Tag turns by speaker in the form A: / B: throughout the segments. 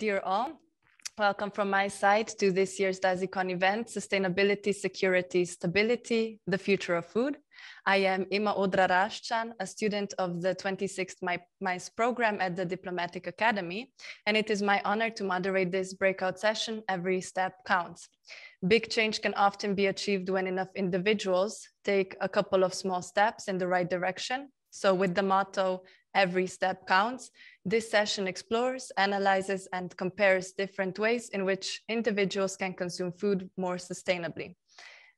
A: Dear all, welcome from my side to this year's DASICON event, Sustainability, Security, Stability, the Future of Food. I am Ema Odra Raščan, a student of the 26th MAIS program at the Diplomatic Academy, and it is my honor to moderate this breakout session, Every Step Counts. Big change can often be achieved when enough individuals take a couple of small steps in the right direction. So with the motto, every step counts, this session explores, analyzes, and compares different ways in which individuals can consume food more sustainably.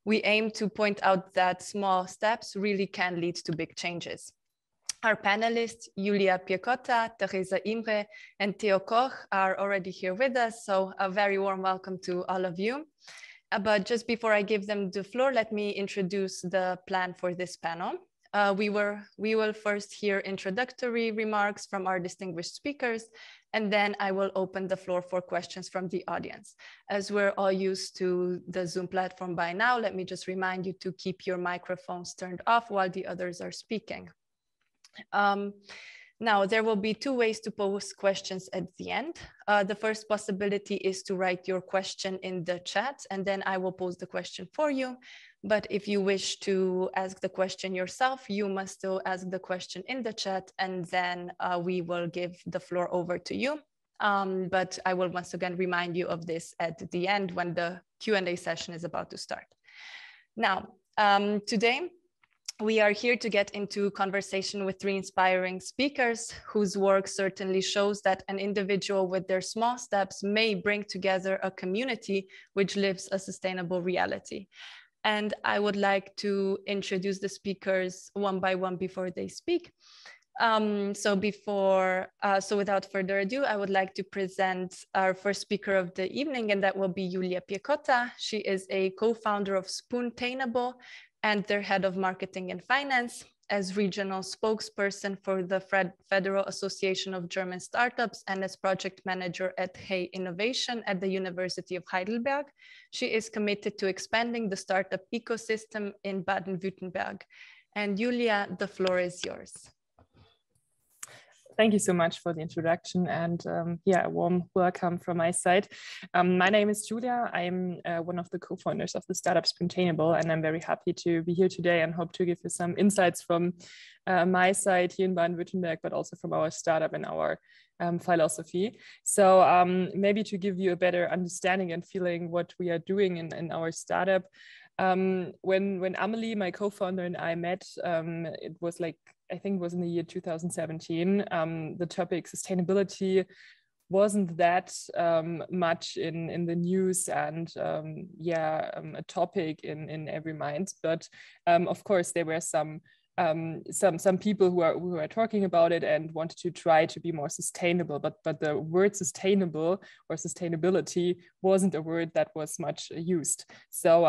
A: We aim to point out that small steps really can lead to big changes. Our panelists, Piechotta, Theresa Imre, and Theo Koch are already here with us, so a very warm welcome to all of you. But just before I give them the floor, let me introduce the plan for this panel. We will first hear introductory remarks from our distinguished speakers, and then I will open the floor for questions from the audience. As we're all used to the Zoom platform by now, let me just remind you to keep your microphones turned off while the others are speaking. Now, there will be two ways to pose questions at the end. The first possibility is to write your question in the chat, and then I will pose the question for you. But if you wish to ask the question yourself, you must still ask the question in the chat, and then we will give the floor over to you. But I will once again remind you of this at the end when the Q&A session is about to start. Now, today, we are here to get into conversation with three inspiring speakers whose work certainly shows that an individual with their small steps may bring together a community which lives a sustainable reality. And I would like to introduce the speakers one by one before they speak. So without further ado, I would like to present our first speaker of the evening, and that will be Piechotta. She is a co-founder of Spoontainable and their head of marketing and finance. As regional spokesperson for the Federal Association of German Startups and as project manager at Hey Innovation at the University of Heidelberg, she is committed to expanding the startup ecosystem in Baden-Württemberg. And Julia, the floor is yours.
B: Thank you so much for the introduction, and a warm welcome from my side. My name is Julia. I'm one of the co-founders of the startup Spoontainable, and I'm very happy to be here today and hope to give you some insights from my side here in Baden-Württemberg, but also from our startup and our philosophy. So maybe to give you a better understanding and feeling what we are doing in our startup. When Amelie, my co-founder, and I met, it was like, I think it was in the year 2017, the topic sustainability wasn't that much in the news and a topic in every mind. But of course, there were some people who are talking about it and wanted to try to be more sustainable, but the word sustainable or sustainability wasn't a word that was much used. So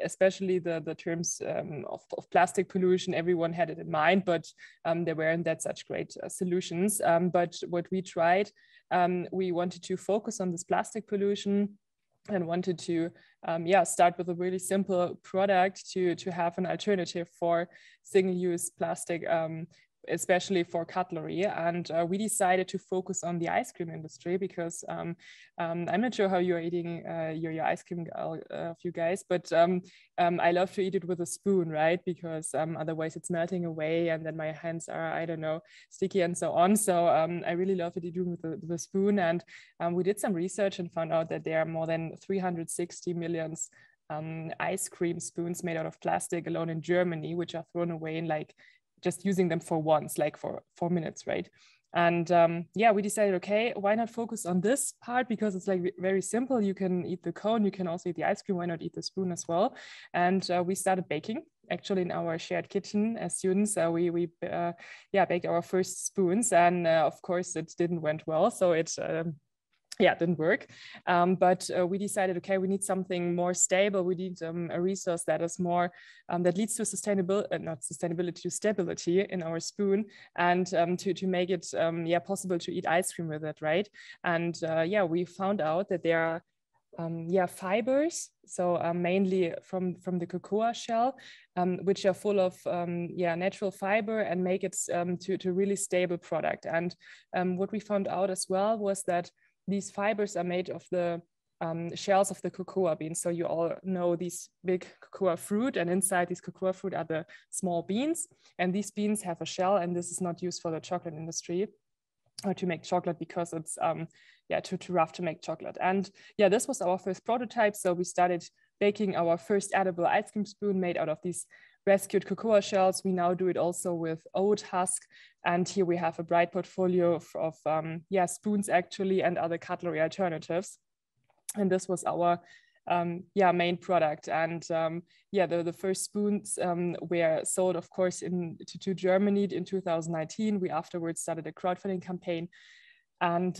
B: especially the terms of plastic pollution, everyone had it in mind, but there weren't that such great solutions. But what we tried, we wanted to focus on this plastic pollution and wanted to start with a really simple product to have an alternative for single-use plastic, especially for cutlery. And we decided to focus on the ice cream industry because I'm not sure how you're eating your ice cream, you guys, but I love to eat it with a spoon, right? Because otherwise it's melting away and then my hands are, I don't know, sticky and so on. So I really love to do with the spoon. And we did some research and found out that there are more than 360 million ice cream spoons made out of plastic alone in Germany, which are thrown away in like just using them for once, like for 4 minutes, right? And we decided, okay, why not focus on this part? Because it's like very simple. You can eat the cone, you can also eat the ice cream. Why not eat the spoon as well? And we started baking actually in our shared kitchen as students. We baked our first spoons, and of course it didn't went well. So it didn't work. But we decided, okay, we need something more stable. We need a resource that is more, that leads to to stability in our spoon, and to make it possible to eat ice cream with it, right? And we found out that there are fibers, so mainly from the cocoa shell, which are full of natural fiber and make it to really stable product. And what we found out as well was that these fibers are made of the shells of the cocoa beans. So you all know these big cocoa fruit, and inside these cocoa fruit are the small beans. And these beans have a shell, and this is not used for the chocolate industry or to make chocolate because it's too rough to make chocolate. And yeah, this was our first prototype. So we started baking our first edible ice cream spoon made out of these rescued cocoa shells. We now do it also with oat husk. And here we have a bright portfolio of spoons actually, and other cutlery alternatives. And this was our main product. And the first spoons were sold, of course, to Germany in 2019. We afterwards started a crowdfunding campaign and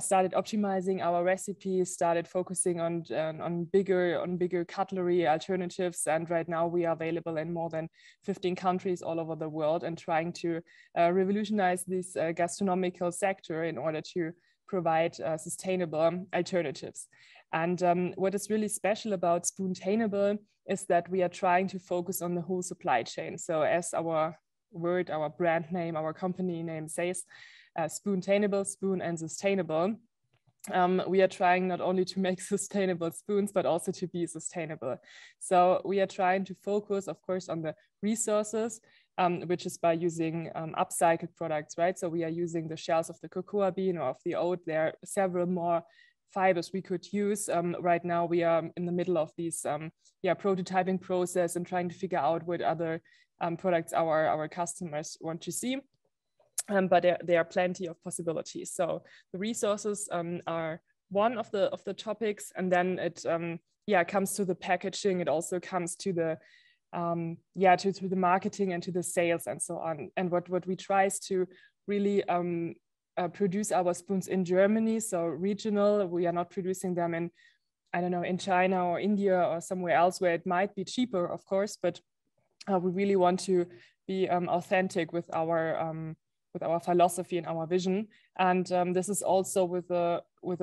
B: started optimizing our recipes, started focusing on bigger cutlery alternatives. And right now we are available in more than 15 countries all over the world, and trying to revolutionize this gastronomical sector in order to provide sustainable alternatives. And what is really special about Spoontainable is that we are trying to focus on the whole supply chain. So as our brand name, our company name says, Spoontainable, spoon and sustainable. We are trying not only to make sustainable spoons, but also to be sustainable. So we are trying to focus, of course, on the resources, which is by using upcycled products, right? So we are using the shells of the cocoa bean or of the oat. There are several more fibers we could use. Right now we are in the middle of these prototyping process and trying to figure out what other products our customers want to see. But there are plenty of possibilities. So the resources are one of the topics, and then it comes to the packaging. It also comes to the to the marketing and to the sales and so on. And what we try is to really produce our spoons in Germany, so regional. We are not producing them in, I don't know, in China or India or somewhere else where it might be cheaper, of course, but we really want to be authentic with our philosophy and our vision. And this is also with the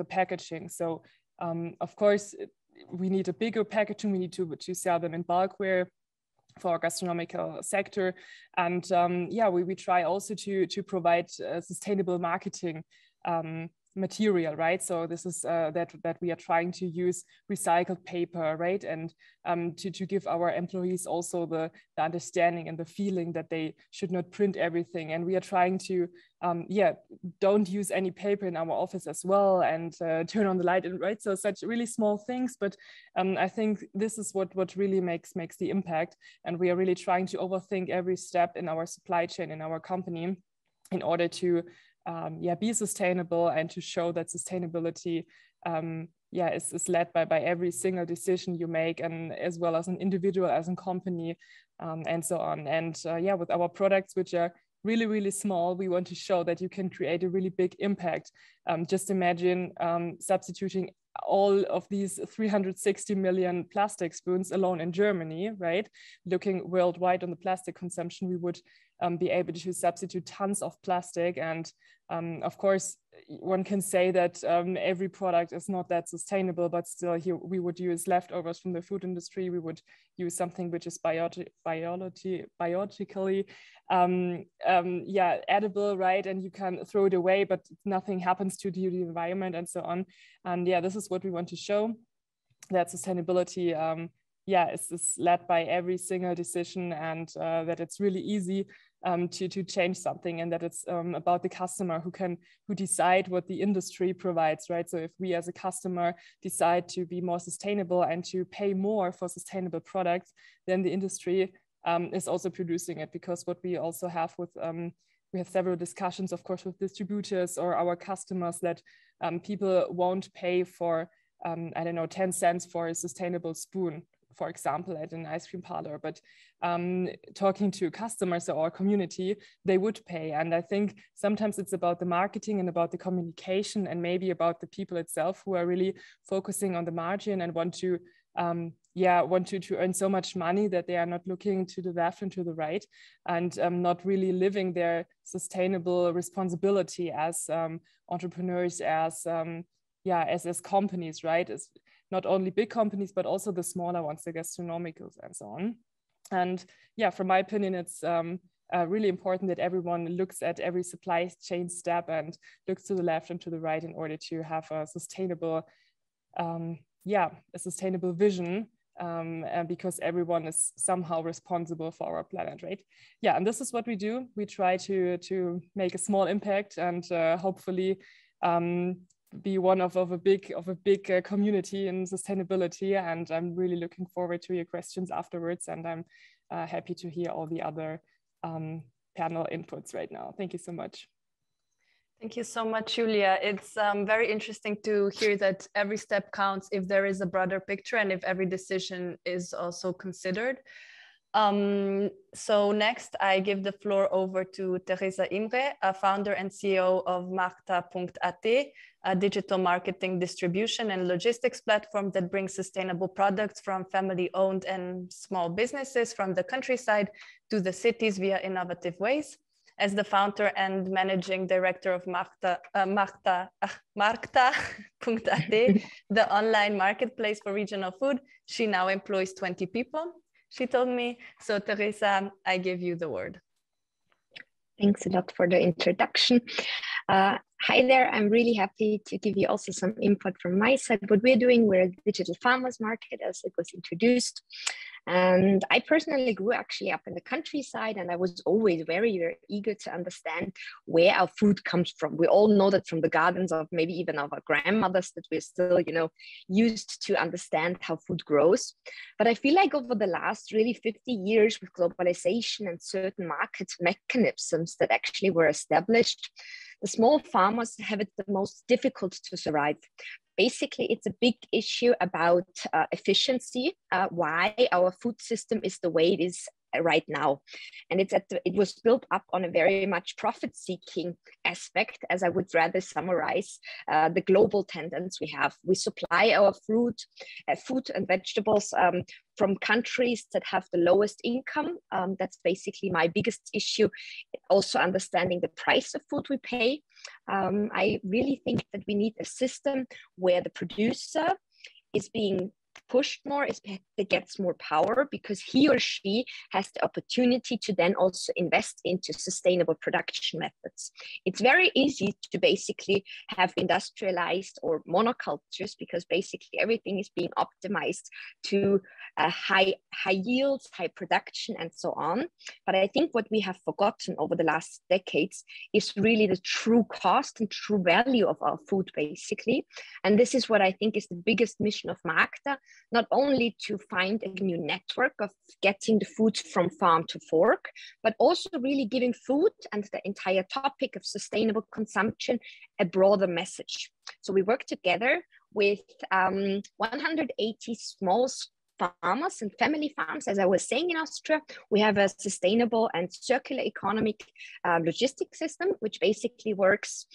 B: packaging. So of course, we need a bigger packaging. We need to sell them in bulkware for our gastronomical sector. And we try also to provide sustainable marketing material, right? So this is that we are trying to use recycled paper, right? And to give our employees also the understanding and the feeling that they should not print everything. And we are trying to don't use any paper in our office as well, and turn on the light, and right? So such really small things, but I think this is what really makes the impact. And we are really trying to overthink every step in our supply chain in our company in order to be sustainable, and to show that sustainability is led by every single decision you make, and as well as an individual, as a company, and so on. And with our products, which are really, really small, we want to show that you can create a really big impact. Just imagine substituting all of these 360 million plastic spoons alone in Germany, right? Looking worldwide on the plastic consumption, we would be able to substitute tons of plastic. And of course, one can say that every product is not that sustainable, but still here we would use leftovers from the food industry. We would use something which is biologically edible, right? And you can throw it away, but nothing happens to the environment and so on. And this is what we want to show, that sustainability is led by every single decision, and that it's really easy to change something, and that it's about the customer who decide what the industry provides, right? So if we as a customer decide to be more sustainable and to pay more for sustainable products, then the industry is also producing it. Because what we also have with we have several discussions, of course, with distributors or our customers, that people won't pay for 10 cents for a sustainable spoon, for example, at an ice cream parlor, but talking to customers or our community, they would pay. And I think sometimes it's about the marketing and about the communication, and maybe about the people itself who are really focusing on the margin and want to earn so much money that they are not looking to the left and to the right, and not really living their sustainable responsibility as entrepreneurs, as companies, right? As not only big companies, but also the smaller ones, the gastronomicals and so on. And from my opinion, it's really important that everyone looks at every supply chain step and looks to the left and to the right in order to have a sustainable, a sustainable vision, because everyone is somehow responsible for our planet, right? Yeah, and this is what we do. We try to make a small impact and hopefully be one of a big community in sustainability. And I'm really looking forward to your questions afterwards, and I'm happy to hear all the other panel inputs right now. Thank you so much.
A: Thank you so much, Julia. It's very interesting to hear that every step counts if there is a broader picture and if every decision is also considered. So next, I give the floor over to Theresa Imre, a founder and CEO of markta.at, a digital marketing distribution and logistics platform that brings sustainable products from family-owned and small businesses from the countryside to the cities via innovative ways. As the founder and managing director of markta.at, the online marketplace for regional food, she now employs 20 people, she told me. So Theresa, I give you the word.
C: Thanks a lot for the introduction. Hi there, I'm really happy to give you also some input from my side. What we're doing, we're a digital farmers market, as it was introduced. And I personally grew actually up in the countryside, and I was always very, very eager to understand where our food comes from. We all know that from the gardens of maybe even of our grandmothers, that we're still, used to understand how food grows. But I feel like over the last really 50 years with globalization and certain market mechanisms that actually were established, the small farmers have it the most difficult to survive. Basically, it's a big issue about efficiency, why our food system is the way it is right now. And it was built up on a very much profit-seeking aspect, as I would rather summarize the global tendency we have. We supply our food and vegetables from countries that have the lowest income. That's basically my biggest issue. Also understanding the price of food we pay. I really think that we need a system where the producer is being pushed more, it gets more power, because he or she has the opportunity to then also invest into sustainable production methods. It's very easy to basically have industrialized or monocultures, because basically everything is being optimized to high yields, high production, and so on. But I think what we have forgotten over the last decades is really the true cost and true value of our food, basically. And this is what I think is the biggest mission of markta, not only to find a new network of getting the food from farm to fork, but also really giving food and the entire topic of sustainable consumption a broader message. So we work together with 180 small farmers and family farms. As I was saying, in Austria, we have a sustainable and circular economic logistics system, which basically works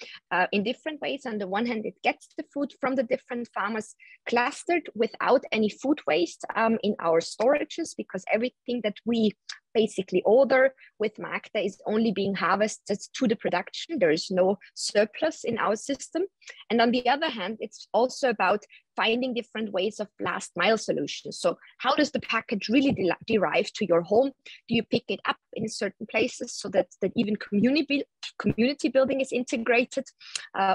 C: in different ways. On the one hand, it gets the food from the different farmers clustered without any food waste in our storages, because everything that we basically order with markta is only being harvested to the production. There is no surplus in our system. And on the other hand, it's also about finding different ways of last mile solutions. So how does the package really derive to your home? Do you pick it up in certain places so that even community building is integrated?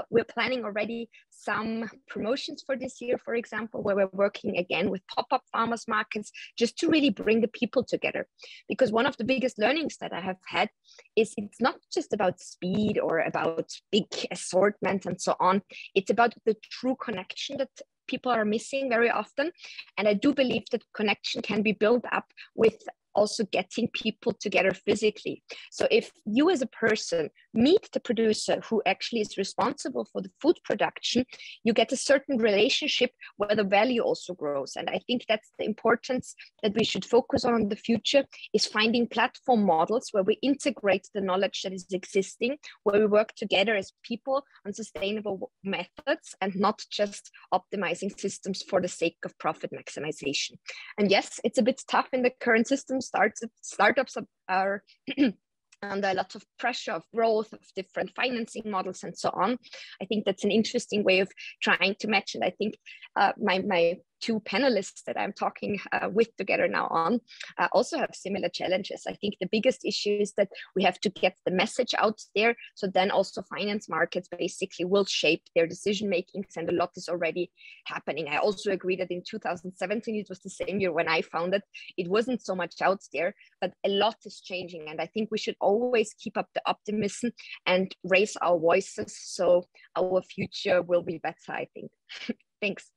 C: We're planning already some promotions for this year, for example, where we're working again with pop-up farmers markets, just to really bring the people together. Because one of the biggest learnings that I have had is it's not just about speed or about big assortment and so on. It's about the true connection that people are missing very often. And I do believe that connection can be built up with also getting people together physically. So if you as a person meet the producer who actually is responsible for the food production, you get a certain relationship where the value also grows. And I think that's the importance that we should focus on in the future, is finding platform models where we integrate the knowledge that is existing, where we work together as people on sustainable methods and not just optimizing systems for the sake of profit maximization. And yes, it's a bit tough in the current system. Startups are under a lot of pressure of growth, of different financing models and so on. I think that's an interesting way of trying to match. And I think my two panelists that I'm talking with together now on also have similar challenges. I think the biggest issue is that we have to get the message out there. So then also finance markets basically will shape their decision makings, and a lot is already happening. I also agree that in 2017, it was the same year when I founded, it wasn't so much out there, but a lot is changing. And I think we should always keep up the optimism and raise our voices so our future will be better, I think. Thanks.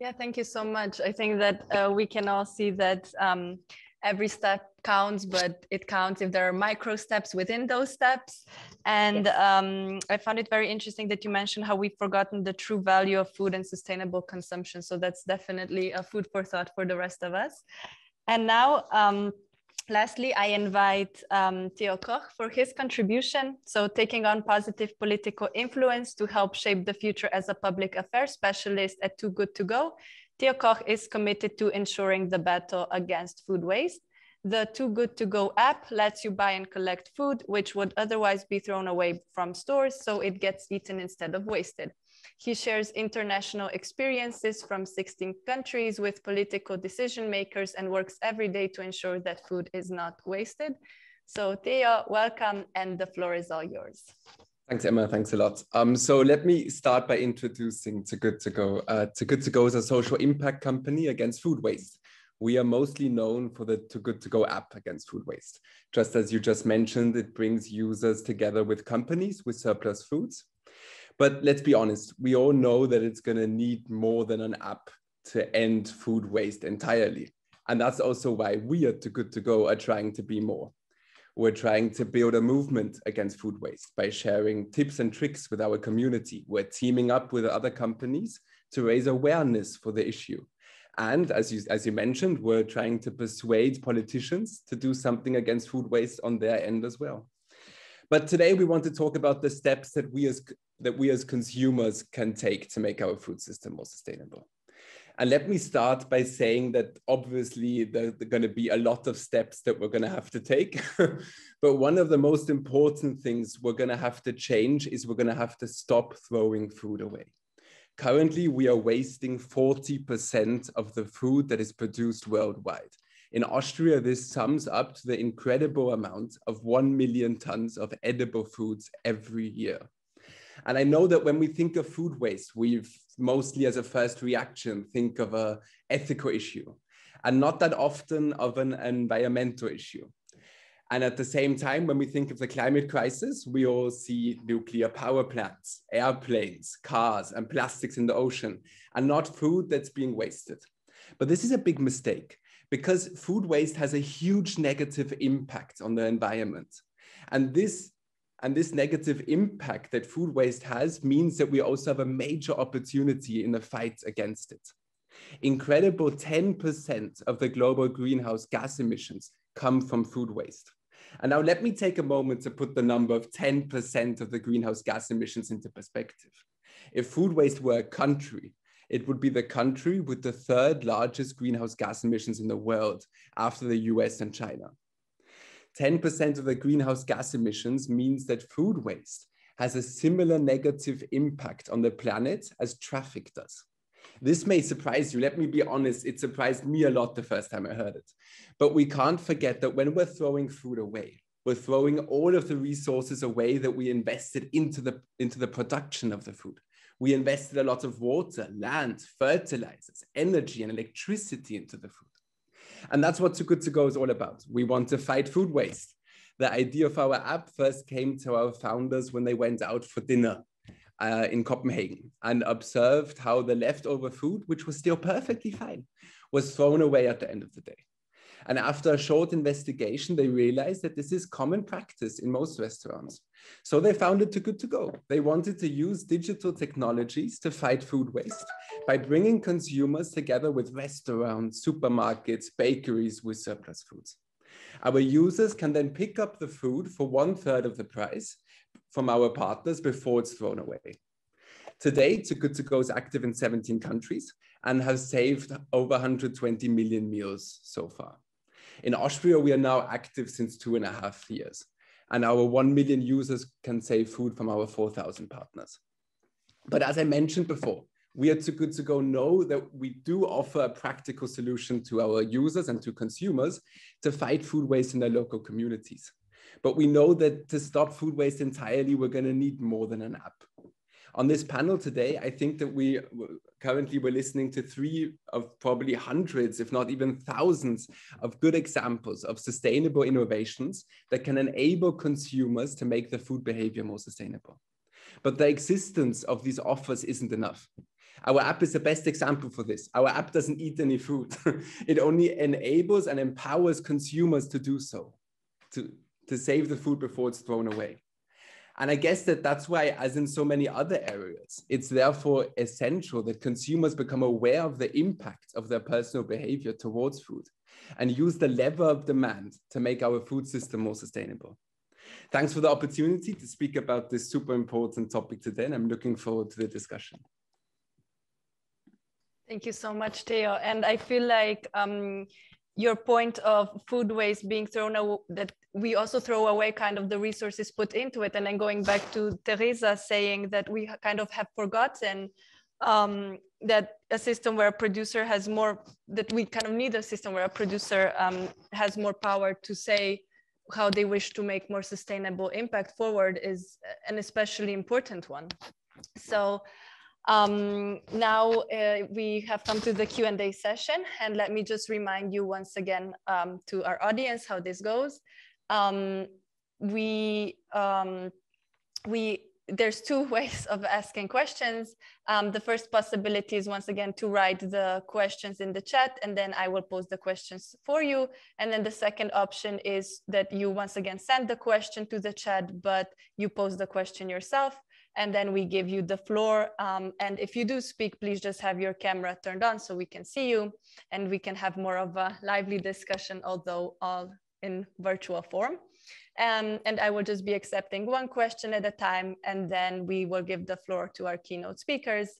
A: Yeah, thank you so much. I think that we can all see that every step counts, but it counts if there are micro steps within those steps. And yes. I found it very interesting that you mentioned how we've forgotten the true value of food and sustainable consumption. So that's definitely a food for thought for the rest of us. And now, lastly, I invite Theo Koch for his contribution. So taking on positive political influence to help shape the future as a public affairs specialist at Too Good To Go. Theo Koch is committed to ensuring the battle against food waste. The Too Good To Go app lets you buy and collect food, which would otherwise be thrown away from stores, so it gets eaten instead of wasted. He shares international experiences from 16 countries with political decision makers and works every day to ensure that food is not wasted. So Theo, welcome, and the floor is all yours.
D: Thanks, Emma. Thanks a lot. So let me start by introducing Too Good To Go. Too Good To Go is a social impact company against food waste. We are mostly known for the Too Good To Go app against food waste. Just as you just mentioned, it brings users together with companies with surplus foods. But let's be honest, we all know that it's going to need more than an app to end food waste entirely. And that's also why we at Too Good To Go are trying to be more. We're trying to build a movement against food waste by sharing tips and tricks with our community. We're teaming up with other companies to raise awareness for the issue. And as you mentioned, we're trying to persuade politicians to do something against food waste on their end as well. But today we want to talk about the steps that we as consumers can take to make our food system more sustainable. And let me start by saying that obviously there are going to be a lot of steps that we're going to have to take. But one of the most important things we're going to have to change is we're going to have to stop throwing food away. Currently, we are wasting 40% of the food that is produced worldwide. In Austria, this sums up to the incredible amount of 1 million tons of edible foods every year. And I know that when we think of food waste, we mostly as a first reaction think of an ethical issue and not that often of an environmental issue. And at the same time, when we think of the climate crisis, we all see nuclear power plants, airplanes, cars, and plastics in the ocean, and not food that's being wasted. But this is a big mistake because food waste has a huge negative impact on the environment. And this negative impact that food waste has means that we also have a major opportunity in the fight against it. Incredible 10% of the global greenhouse gas emissions come from food waste. And now let me take a moment to put the number of 10% of the greenhouse gas emissions into perspective. If food waste were a country, it would be the country with the third largest greenhouse gas emissions in the world after the US and China. 10% of the greenhouse gas emissions means that food waste has a similar negative impact on the planet as traffic does. This may surprise you. Let me be honest, it surprised me a lot the first time I heard it. But we can't forget that when we're throwing food away, we're throwing all of the resources away that we invested into the production of the food. We invested a lot of water, land, fertilizers, energy, and electricity into the food. And that's what Too Good To Go is all about. We want to fight food waste. The idea of our app first came to our founders when they went out for dinner in Copenhagen and observed how the leftover food, which was still perfectly fine, was thrown away at the end of the day. And after a short investigation, they realized that this is common practice in most restaurants. So they founded Too Good To Go. They wanted to use digital technologies to fight food waste by bringing consumers together with restaurants, supermarkets, bakeries with surplus foods. Our users can then pick up the food for 1/3 of the price from our partners before it's thrown away. Today, Too Good To Go is active in 17 countries and has saved over 120 million meals so far. In Austria, we are now active since 2.5 years, and our 1 million users can save food from our 4,000 partners. But as I mentioned before, we at Too Good To Go know that we do offer a practical solution to our users and to consumers to fight food waste in their local communities. But we know that to stop food waste entirely, we're going to need more than an app. On this panel today, I think that we're listening to 3 of probably hundreds, if not even thousands, of good examples of sustainable innovations that can enable consumers to make their food behavior more sustainable. But the existence of these offers isn't enough. Our app is the best example for this. Our app doesn't eat any food. It only enables and empowers consumers to do so, to save the food before it's thrown away. And I guess that's why, as in so many other areas, it's therefore essential that consumers become aware of the impact of their personal behavior towards food and use the lever of demand to make our food system more sustainable. Thanks for the opportunity to speak about this super important topic today, and I'm looking forward to the discussion.
A: Thank you so much, Theo. And I feel like your point of food waste being thrown away, that we also throw away kind of the resources put into it. And then going back to Theresa saying that we kind of have forgotten that a system where a producer has more, that we kind of need a system where a producer has more power to say how they wish to make more sustainable impact forward is an especially important one. So now we have come to the Q&A session, and let me just remind you once again to our audience how this goes. There's 2 ways of asking questions. The first possibility is once again to write the questions in the chat, and then I will pose the questions for you. And then the second option is that you once again send the question to the chat, but you pose the question yourself, and then we give you the floor. And if you do speak, please just have your camera turned on so we can see you, and we can have more of a lively discussion, although all in virtual form. And I will just be accepting 1 question at a time, and then we will give the floor to our keynote speakers.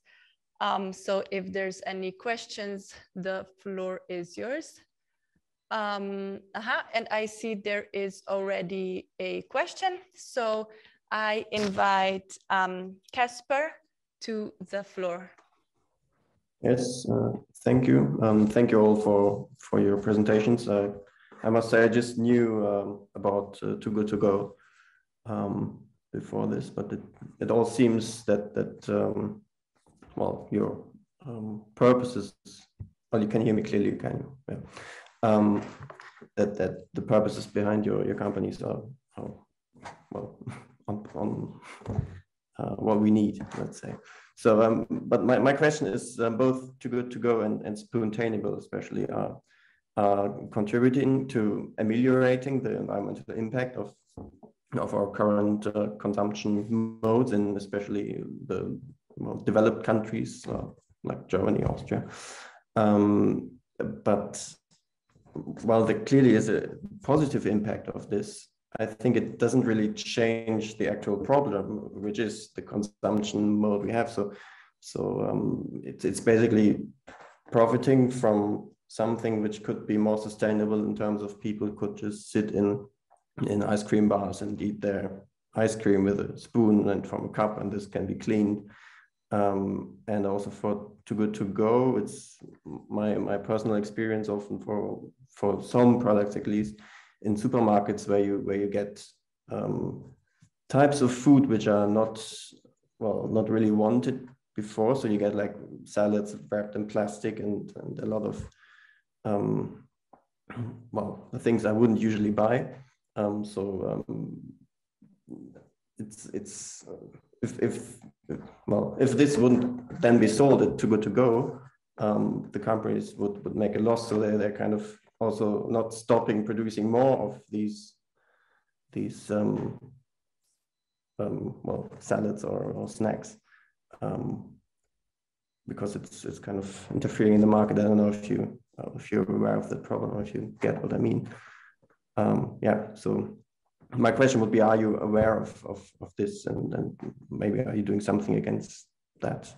A: So if there's any questions, the floor is yours. And I see there is already a question. So I invite Casper to the floor.
E: Yes, thank you. Thank you all for your presentations. I must say I just knew about Too Good To Go before this, but it all seems that well, your purposes. Well, you can hear me clearly, can you? Yeah. That the purposes behind your companies are well on what we need, let's say. So, but my question is both Too Good To Go and Spoontainable especially are contributing to ameliorating the environmental impact of our current consumption modes, and especially the developed countries like Germany, Austria. But while there clearly is a positive impact of this, I think it doesn't really change the actual problem, which is the consumption mode we have. So it's basically profiting from something which could be more sustainable in terms of people could just sit in ice cream bars and eat their ice cream with a spoon and from a cup, and this can be cleaned. And also for Too Good To Go, it's my personal experience often for some products, at least in supermarkets, where you get types of food which are not really wanted before. So you get like salads wrapped in plastic and a lot of the things I wouldn't usually buy. It's if this wouldn't then be sold at Too Good To Go, the companies would make a loss. So they're kind of also not stopping producing more of these salads or snacks, because it's kind of interfering in the market. I don't know if you're aware of the problem, or if you get what I mean. Yeah, so my question would be, are you aware of this, and maybe are you doing something against that?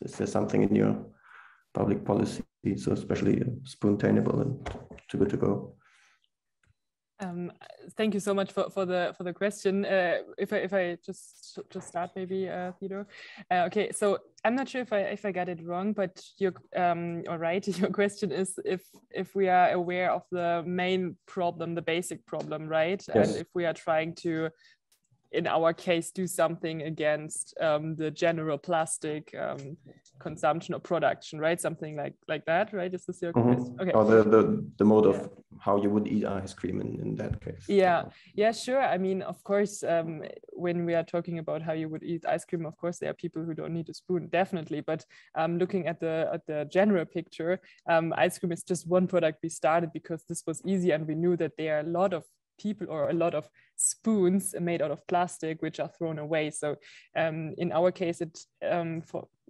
E: Is there something in your public policy, so especially Spoontainable and Too Good To Go?
B: Thank you so much for the question. If I just start maybe, Theodore. Okay, so I'm not sure if I got it wrong, but your your question is if we are aware of the main problem, the basic problem, right?
E: Yes.
B: And if we are trying to, in our case, do something against the general plastic consumption or production, right? Something like that, right? Is this your question? Okay.
E: Or the mode of how you would eat ice cream in that case.
B: Yeah, sure. I mean, of course, when we are talking about how you would eat ice cream, of course, there are people who don't need a spoon, definitely. But looking at the general picture, ice cream is just one product we started because this was easy, and we knew that there are a lot of people or a lot of spoons made out of plastic which are thrown away. So in our case,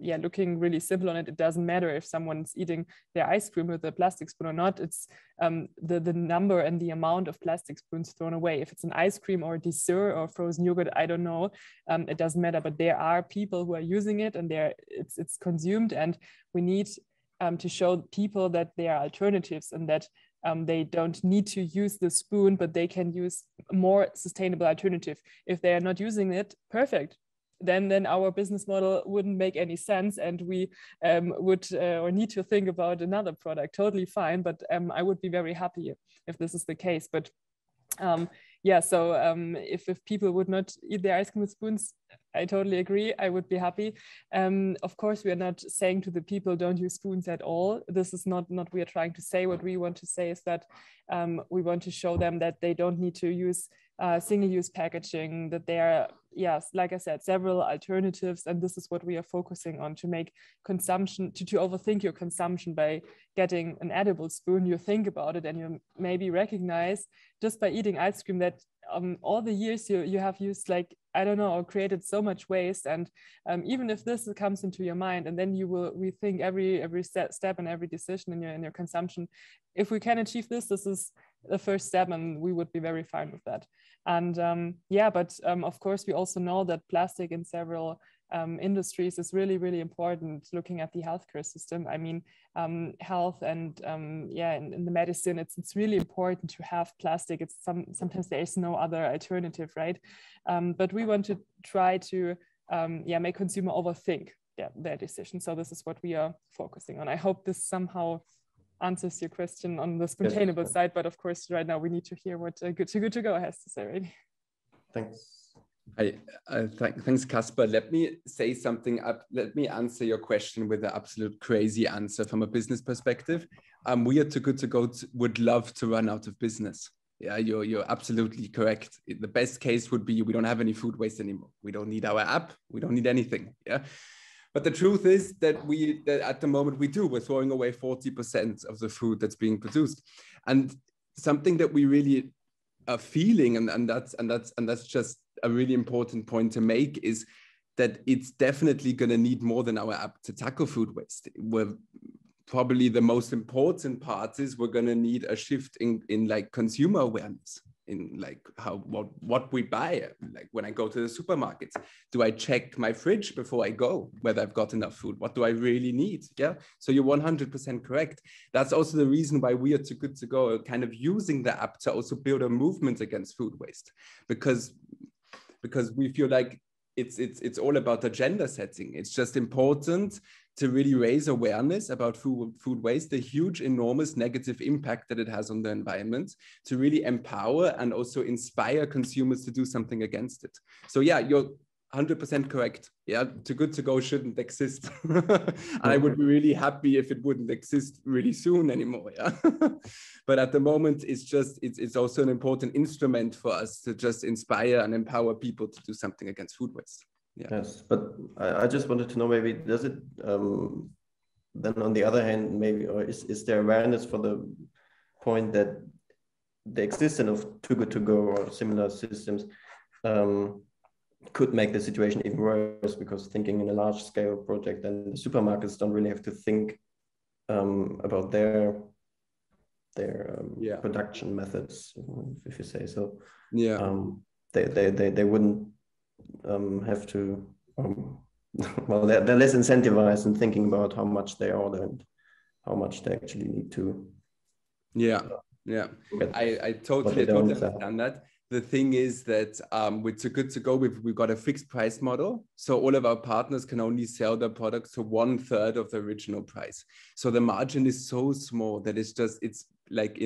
B: looking really simple on it, it doesn't matter if someone's eating their ice cream with a plastic spoon or not. It's the number and the amount of plastic spoons thrown away. If it's an ice cream or a dessert or frozen yogurt, I don't know, it doesn't matter, but there are people who are using it, and it's consumed, and we need to show people that there are alternatives, and that they don't need to use the spoon, but they can use a more sustainable alternative. If they are not using it, perfect. Then our business model wouldn't make any sense, and we would or need to think about another product. Totally fine, but I would be very happy if this is the case. But if people would not eat their ice cream with spoons, I totally agree. I would be happy. Of course, we are not saying to the people, don't use spoons at all. This is not what we are trying to say. What we want to say is that we want to show them that they don't need to use single-use packaging, that there are, yes, like I said, several alternatives. And this is what we are focusing on, to make consumption, to overthink your consumption by getting an edible spoon. You think about it and you maybe recognize just by eating ice cream that all the years you have used, like, I don't know, or created so much waste. And even if this comes into your mind, and then you will rethink every step and every decision in your consumption. If we can achieve this, this is the first step, and we would be very fine with that. And of course, we also know that plastic in several industries is really, really important. Looking at the healthcare system, I mean, health and in the medicine, it's really important to have plastic. It's sometimes there is no other alternative, right? But we want to try to make consumer overthink their decision. So this is what we are focusing on. I hope this somehow answers your question on the Spoontainable side, but of course, right now we need to hear what Good to Go has to say, right?
E: Thanks.
D: Thanks, Casper. Let me say something up. Let me answer your question with an absolute crazy answer from a business perspective. We at Too Good To Go would love to run out of business. Yeah, you're absolutely correct. The best case would be we don't have any food waste anymore. We don't need our app. We don't need anything. Yeah. But the truth is that at the moment we do. We're throwing away 40% of the food that's being produced, and something that we really are feeling, and that's just a really important point to make, is that it's definitely going to need more than our app to tackle food waste. We're probably the most important part is we're going to need a shift in like consumer awareness, in like what we buy. Like when I go to the supermarkets, do I check my fridge before I go whether I've got enough food? What do I really need? Yeah. So you're 100% correct. That's also the reason why we are Too Good To Go kind of using the app to also build a movement against food waste, because we feel like it's all about agenda setting. It's just important to really raise awareness about food waste, the huge, enormous negative impact that it has on the environment, to really empower and also inspire consumers to do something against it. So yeah, you're 100% correct. Yeah, Too Good To Go shouldn't exist. I would be really happy if it wouldn't exist really soon anymore. Yeah, but at the moment, it's also an important instrument for us to just inspire and empower people to do something against food waste. Yeah.
E: Yes, but I just wanted to know, maybe does it then on the other hand, maybe, or is there awareness for the point that the existence of Too Good To Go or similar systems could make the situation even worse, because thinking in a large scale project, then the supermarkets don't really have to think about their production methods, if you say so. Yeah. They wouldn't have to well, they're less incentivized in thinking about how much they order and how much they actually need to
D: Yeah, I totally understand that. The thing is that with Too Good To Go, we've got a fixed price model. So all of our partners can only sell their products to 1/3 of the original price. So the margin is so small that it's like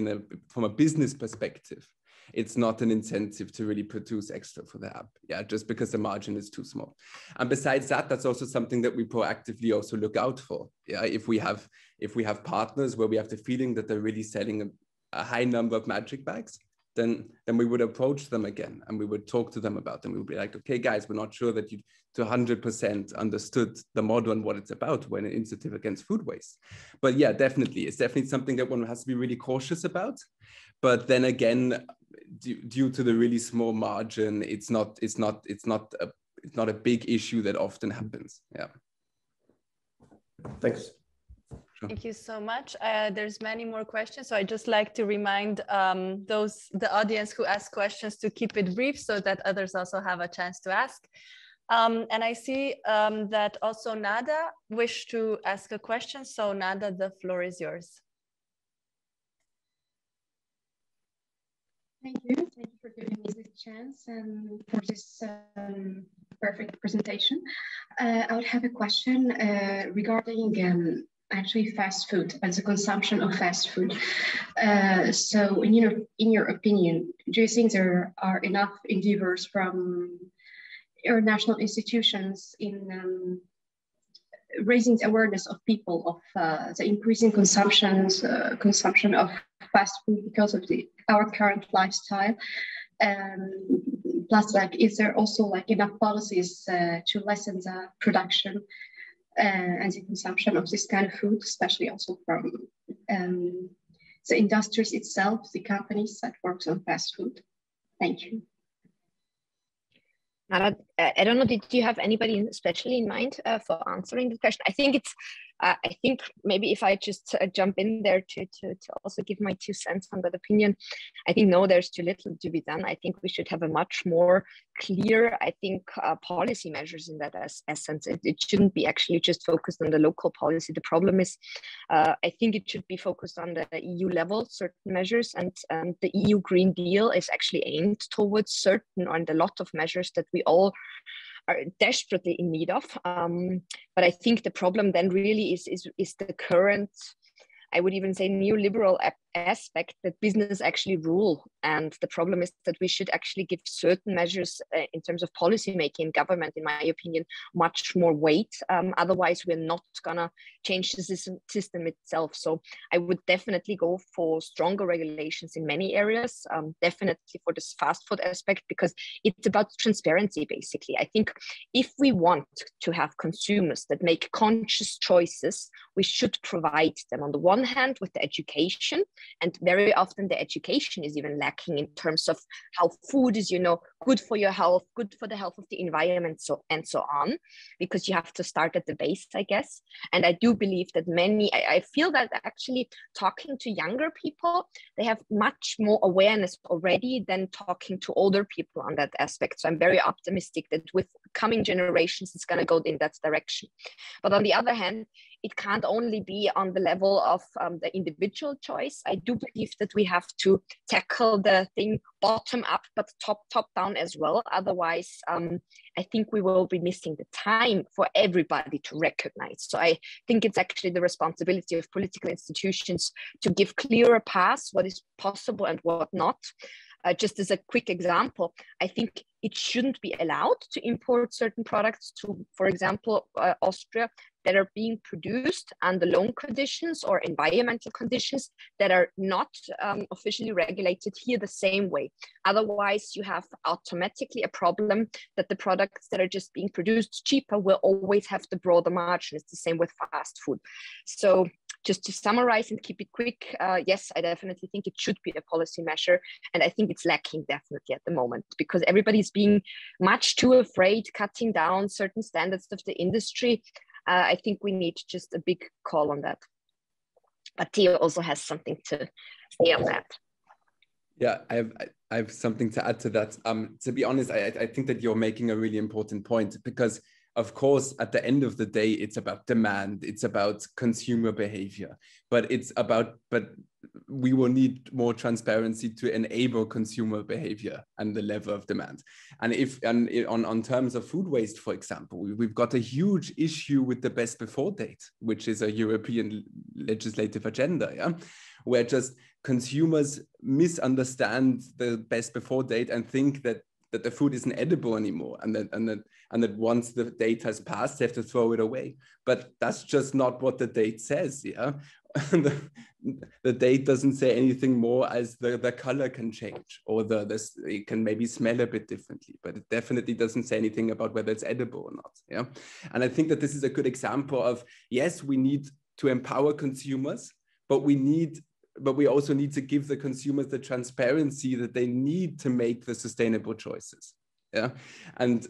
D: from a business perspective, it's not an incentive to really produce extra for the app. Yeah, just because the margin is too small. And besides that, that's also something that we proactively also look out for. Yeah, if we have partners where we have the feeling that they're really selling a high number of magic bags, then we would approach them again and we would talk to them about them. We would be like, okay, guys, we're not sure that you 200% understood the model and what it's about when an initiative against food waste. But yeah, definitely, it's definitely something that one has to be really cautious about. But then again, due to the really small margin, it's not a big issue that often happens. Yeah.
E: Thanks.
D: Sure.
A: Thank you so much. There's many more questions, so I just like to remind the audience who ask questions to keep it brief so that others also have a chance to ask. And I see that also Nada wished to ask a question. So Nada, the floor is yours.
F: Thank you. Thank you for giving me this chance and for this perfect presentation. I would have a question regarding actually fast food as a consumption of fast food. So in your opinion, do you think there are enough endeavors from your national institutions in raising the awareness of people of the increasing consumption of fast food because of our current lifestyle? Plus, like, is there also like enough policies to lessen the production and the consumption of this kind of food, especially also from the industries itself, the companies that works on fast food? Thank you.
C: Nada, I don't know, did you have anybody especially in mind for answering the question? I think maybe if I just jump in there to also give my 2 cents on that opinion, I think no, there's too little to be done. I think we should have a much more clear, policy measures in that essence. It shouldn't be actually just focused on the local policy. The problem is, I think it should be focused on the EU level, certain measures, and the EU Green Deal is actually aimed towards certain and a lot of measures that we all are desperately in need of. But I think the problem then really is the current, I would even say, neoliberal aspect that business actually rule. And the problem is that we should actually give certain measures in terms of policy making, government, in my opinion, much more weight. Otherwise, we're not gonna change the system itself. So I would definitely go for stronger regulations in many areas, definitely for this fast food aspect, because it's about transparency, basically. I think if we want to have consumers that make conscious choices, we should provide them on the one hand with the education, and very often the education is even lacking in terms of how food is, good for your health, good for the health of the environment, and so on, because you have to start at the base, I guess. And I do believe that I feel that actually talking to younger people, they have much more awareness already than talking to older people on that aspect. So I'm very optimistic that with coming generations, it's going to go in that direction. But on the other hand, it can't only be on the level of the individual choice. I do believe that we have to tackle the thing bottom up, but top down as well. Otherwise, I think we will be missing the time for everybody to recognize. So I think it's actually the responsibility of political institutions to give clearer paths, what is possible and what not. Just as a quick example, I think it shouldn't be allowed to import certain products to, for example, Austria, that are being produced under loan conditions or environmental conditions that are not officially regulated here the same way. Otherwise, you have automatically a problem that the products that are just being produced cheaper will always have the broader margin. It's the same with fast food. So just to summarize and keep it quick, yes, I definitely think it should be a policy measure. And I think it's lacking definitely at the moment because everybody's being much too afraid cutting down certain standards of the industry. I think we need just a big call on that. But Theo also has something to say on that.
D: Yeah, I have something to add to that. To be honest, I think that you're making a really important point because, of course, at the end of the day, it's about demand, it's about consumer behavior, but we will need more transparency to enable consumer behavior and the level of demand. And on terms of food waste, for example, we've got a huge issue with the best before date, which is a European legislative agenda, yeah, where just consumers misunderstand the best before date and think that the food isn't edible anymore, and that once the date has passed, they have to throw it away. But that's just not what the date says, yeah. The date doesn't say anything more as the color can change, or it can maybe smell a bit differently, but it definitely doesn't say anything about whether it's edible or not, yeah. And I think that this is a good example of, yes, we need to empower consumers, but we also need to give the consumers the transparency that they need to make the sustainable choices. Yeah. And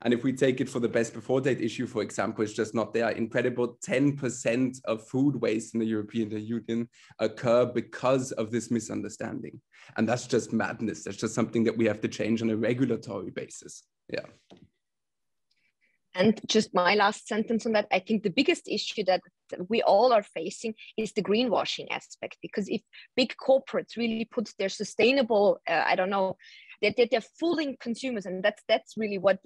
D: if we take it for the best before date issue, for example, it's just not there. Incredible 10% of food waste in the European Union occur because of this misunderstanding. And that's just madness. That's just something that we have to change on a regulatory basis. Yeah.
C: And just my last sentence on that, I think the biggest issue that we all are facing is the greenwashing aspect, because if big corporates really put their sustainable, they're fooling consumers, and that's really what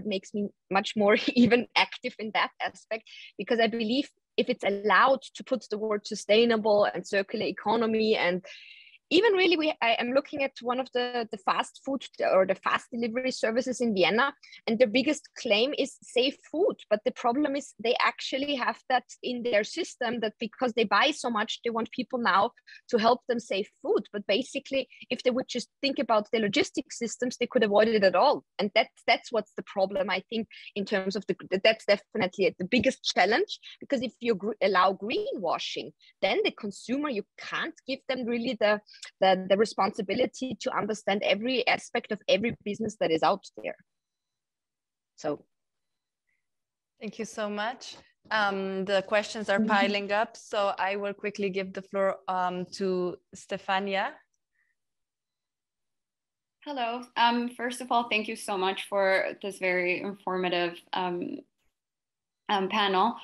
C: makes me much more even active in that aspect, because I believe if it's allowed to put the word sustainable and circular economy, and even really, I am looking at one of the fast food or the fast delivery services in Vienna, and their biggest claim is safe food. But the problem is they actually have that in their system, that because they buy so much, they want people now to help them save food. But basically, if they would just think about the logistics systems, they could avoid it at all. And that's what's the problem, I think, in terms of that's definitely the biggest challenge, because if you allow greenwashing, then the consumer, you can't give them really the responsibility to understand every aspect of every business that is out there. So
A: thank you so much. The questions are piling up, so I will quickly give the floor to Stefania.
G: Hello. First of all, thank you so much for this very informative panel.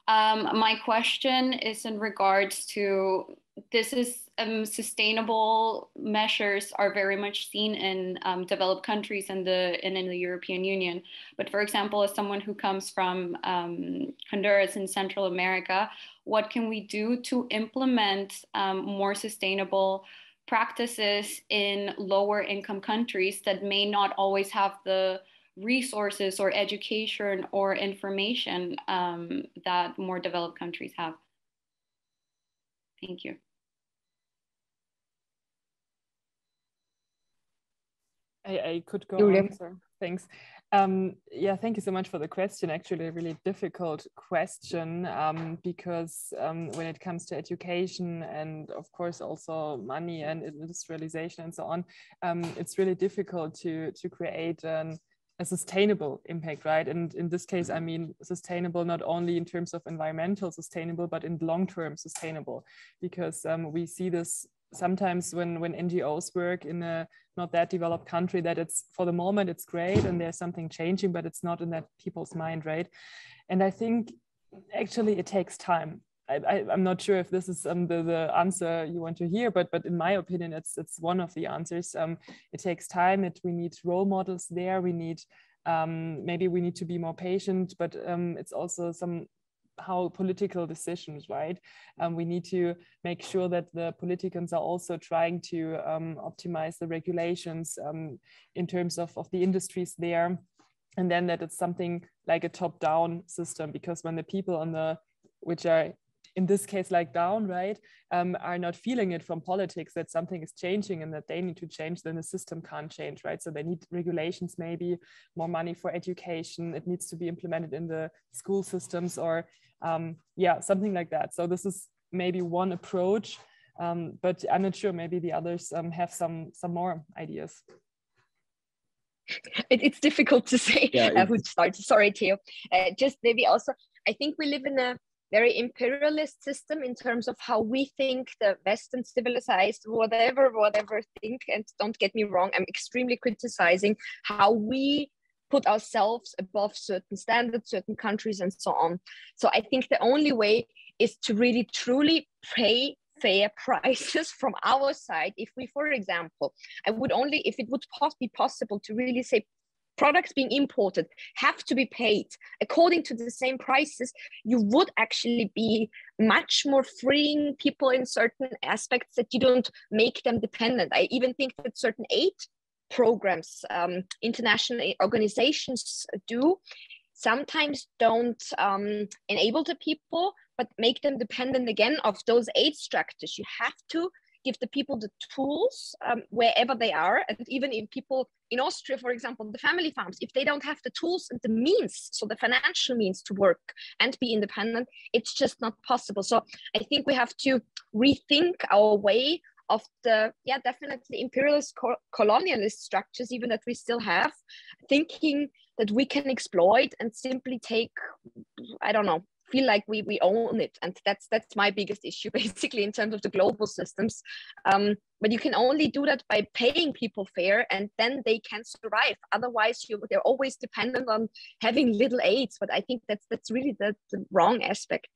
G: My question is in regards to sustainable measures are very much seen in developed countries and in the European Union. But for example, as someone who comes from Honduras in Central America, what can we do to implement more sustainable practices in lower income countries that may not always have the resources or education or information that more developed countries have? Thank you.
B: I could go on, sir. Thanks. Yeah, thank you so much for the question. Actually, a really difficult question because when it comes to education and of course also money and industrialization and so on, it's really difficult to create a sustainable impact, right? And in this case, I mean sustainable not only in terms of environmental sustainable, but in long-term sustainable, because we see this sometimes when NGOs work in a not that developed country, that it's for the moment it's great and there's something changing, but it's not in that people's mind, right? And I think actually it takes time. I'm not sure if this is the answer you want to hear, but in my opinion, it's one of the answers. It takes time. We need role models there. We need maybe we need to be more patient, but it's also somehow political decisions, right? We need to make sure that the politicians are also trying to optimize the regulations in terms of the industries there, and then that it's something like a top-down system, because when the people which are in this case like down, right, are not feeling it from politics that something is changing and that they need to change, then the system can't change, right? So they need regulations, maybe more money for education. It needs to be implemented in the school systems or yeah, something like that. So this is maybe one approach, but I'm not sure, maybe the others have some more ideas.
C: It's difficult to say who starts. Sorry, Theo. Just maybe also, I think we live in a very imperialist system in terms of how we think the Western civilized whatever think, and don't get me wrong, I'm extremely criticizing how we put ourselves above certain standards, certain countries and so on. So I think the only way is to really truly pay fair prices from our side. If we, for example, if it would be possible to really say products being imported have to be paid according to the same prices, you would actually be much more freeing people in certain aspects that you don't make them dependent. I even think that certain aid programs international organizations do sometimes don't enable the people, but make them dependent again of those aid structures. You have to give the people the tools wherever they are. And even in people in Austria, for example, the family farms, if they don't have the tools and the means, so the financial means to work and be independent, it's just not possible. So I think we have to rethink our way of the, definitely imperialist colonialist structures, even that we still have, thinking that we can exploit and simply take, I don't know, feel like we own it. And that's my biggest issue, basically, in terms of the global systems. But you can only do that by paying people fair, and then they can survive. Otherwise, they're always dependent on having little aids. But I think that's really the wrong aspect.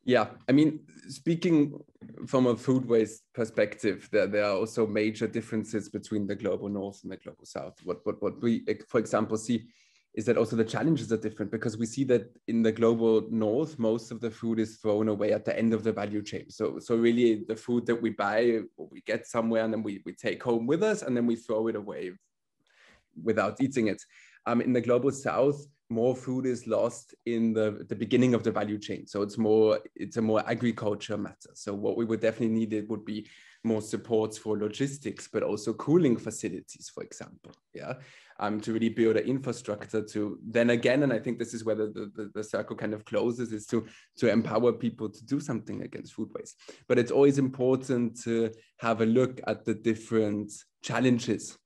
D: Yeah, I mean, speaking from a food waste perspective, there are also major differences between the global north and the global south. What we, for example, see is that also the challenges are different, because we see that in the global north, most of the food is thrown away at the end of the value chain. So really the food that we buy, or we get somewhere and then we take home with us, and then we throw it away without eating it. In the global south, more food is lost in the beginning of the value chain. So it's a more agriculture matter. So what we would definitely need, it would be more supports for logistics, but also cooling facilities, for example, to really build an infrastructure to then again, and I think this is where the circle kind of closes, is to empower people to do something against food waste. But it's always important to have a look at the different challenges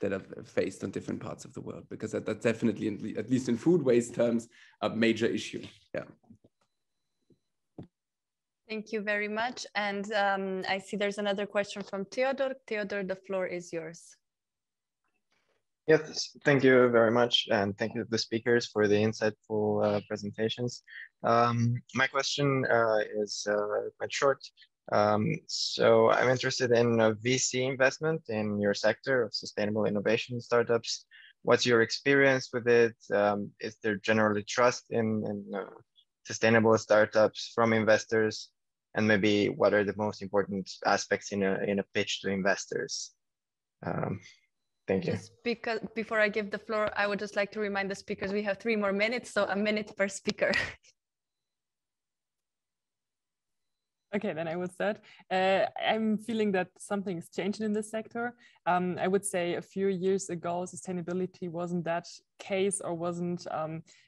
D: that are faced on different parts of the world, because that's definitely, at least in food waste terms, a major issue. Yeah.
A: Thank you very much. And I see there's another question from Theodor. Theodor, the floor is yours.
H: Yes, thank you very much. And thank you to the speakers for the insightful presentations. My question is quite short. So I'm interested in VC investment in your sector of sustainable innovation startups. What's your experience with it? Is there generally trust in sustainable startups from investors? And maybe what are the most important aspects in a pitch to investors? Thank you.
A: Just because, before I give the floor, I would just like to remind the speakers we have 3 more minutes, so a minute per speaker.
B: Okay, then I would start. I'm feeling that something's changed in this sector. I would say a few years ago, sustainability wasn't that case, or wasn't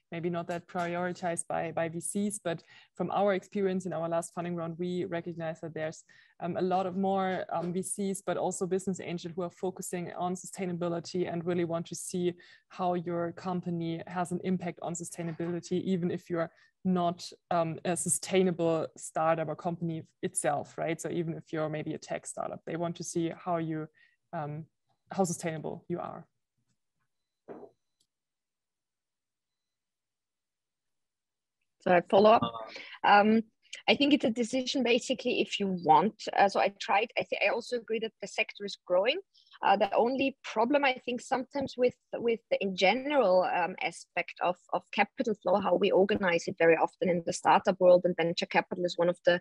B: maybe not that prioritized by VCs, but from our experience in our last funding round, we recognize that there's a lot of more VCs, but also business angels who are focusing on sustainability and really want to see how your company has an impact on sustainability, even if you're not a sustainable startup or company itself, right? So even if you're maybe a tech startup, they want to see how you, how sustainable you are.
C: So I follow up. I think it's a decision basically if you want. So I I also agree that the sector is growing. The only problem I think sometimes with the in general aspect of capital flow, how we organize it very often in the startup world, and venture capital is one of the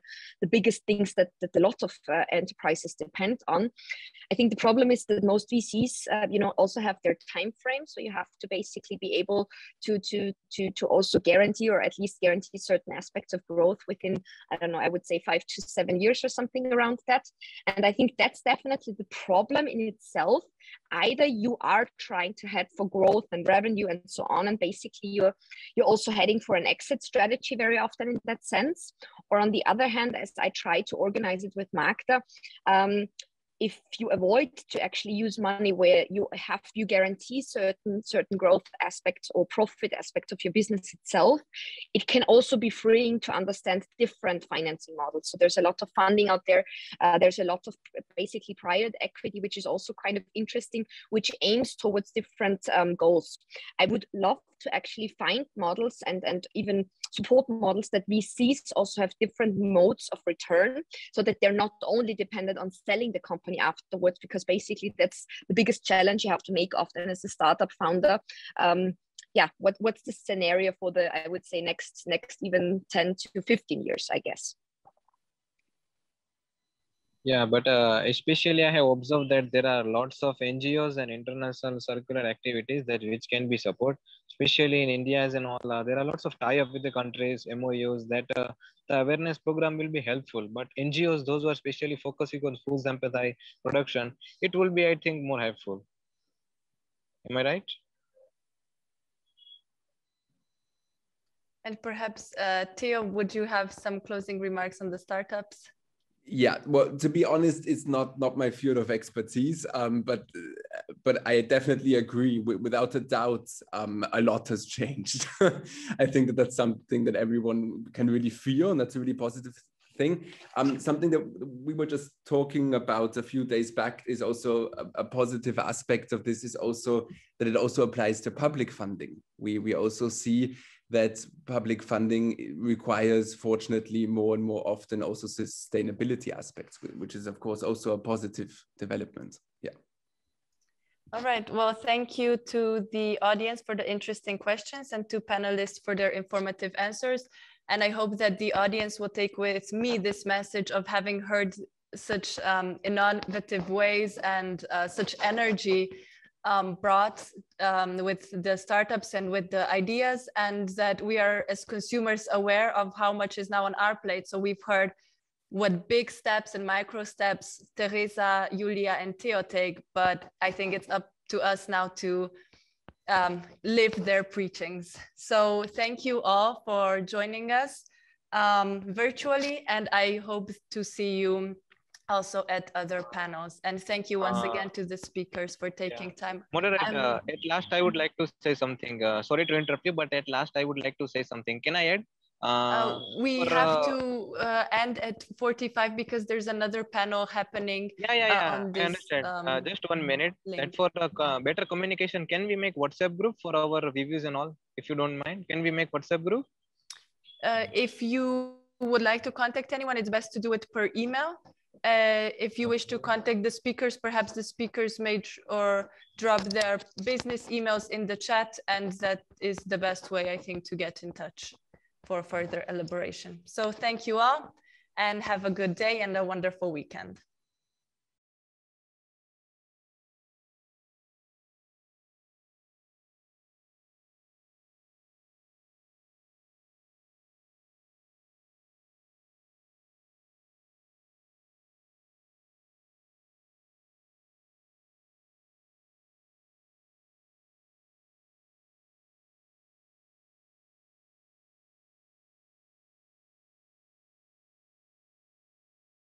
C: biggest things that a lot of enterprises depend on. I think the problem is that most VCs, also have their time frame. So you have to basically be able to also guarantee, or at least guarantee certain aspects of growth within, I don't know, I would say 5 to 7 years or something around that. And I think that's definitely the problem in itself. Either you are trying to head for growth and revenue and so on, and basically you're also heading for an exit strategy very often in that sense. Or on the other hand, as I try to organize it with Markta, if you avoid to actually use money where you guarantee certain growth aspects or profit aspects of your business itself, it can also be freeing to understand different financing models. So there's a lot of funding out there. There's a lot of basically private equity, which is also kind of interesting, which aims towards different goals. I would love to actually find models and even support models that VCs also have different modes of return, so that they're not only dependent on selling the company afterwards, because basically that's the biggest challenge you have to make often as a startup founder. Yeah, what's the scenario for the, I would say, next even 10 to 15 years, I guess.
I: Yeah, but especially I have observed that there are lots of NGOs and international circular activities that which can be supported, especially in India as and all. There are lots of tie-up with the countries, MOUs, that the awareness program will be helpful. But NGOs, those who are especially focusing on food empathy production, it will be, I think, more helpful. Am I right?
A: And perhaps, Theo, would you have some closing remarks on the startups?
D: Yeah, well, to be honest, it's not my field of expertise, but I definitely agree. Without a doubt, a lot has changed. I think that's something that everyone can really feel, and that's a really positive thing. Something that we were just talking about a few days back is also a positive aspect of this is also that it also applies to public funding. We also see that public funding requires, fortunately, more and more often also sustainability aspects, which is, of course, also a positive development. Yeah.
A: All right. Well, thank you to the audience for the interesting questions and to panelists for their informative answers. And I hope that the audience will take with me this message of having heard such innovative ways and such energy brought with the startups and with the ideas, and that we are as consumers aware of how much is now on our plate. So we've heard what big steps and micro steps Theresa, Julia, and Theo take, but I think it's up to us now to live their preachings. So thank you all for joining us virtually, and I hope to see you also at other panels. And thank you once again to the speakers for taking time.
I: Moderator, at last I would like to say something. Sorry to interrupt you, but at last I would like to say something. Can I add?
A: We have to end at 45 because there's another panel happening. On this,
I: I understand. Just 1 minute.
A: link.
I: And for better communication, can we make WhatsApp group for our reviews and all? If you don't mind, can we make WhatsApp group?
A: If you would like to contact anyone, it's best to do it per email. If you wish to contact the speakers, perhaps the speakers may or drop their business emails in the chat, and that is the best way, I think, to get in touch for further elaboration. So thank you all, and have a good day and a wonderful weekend.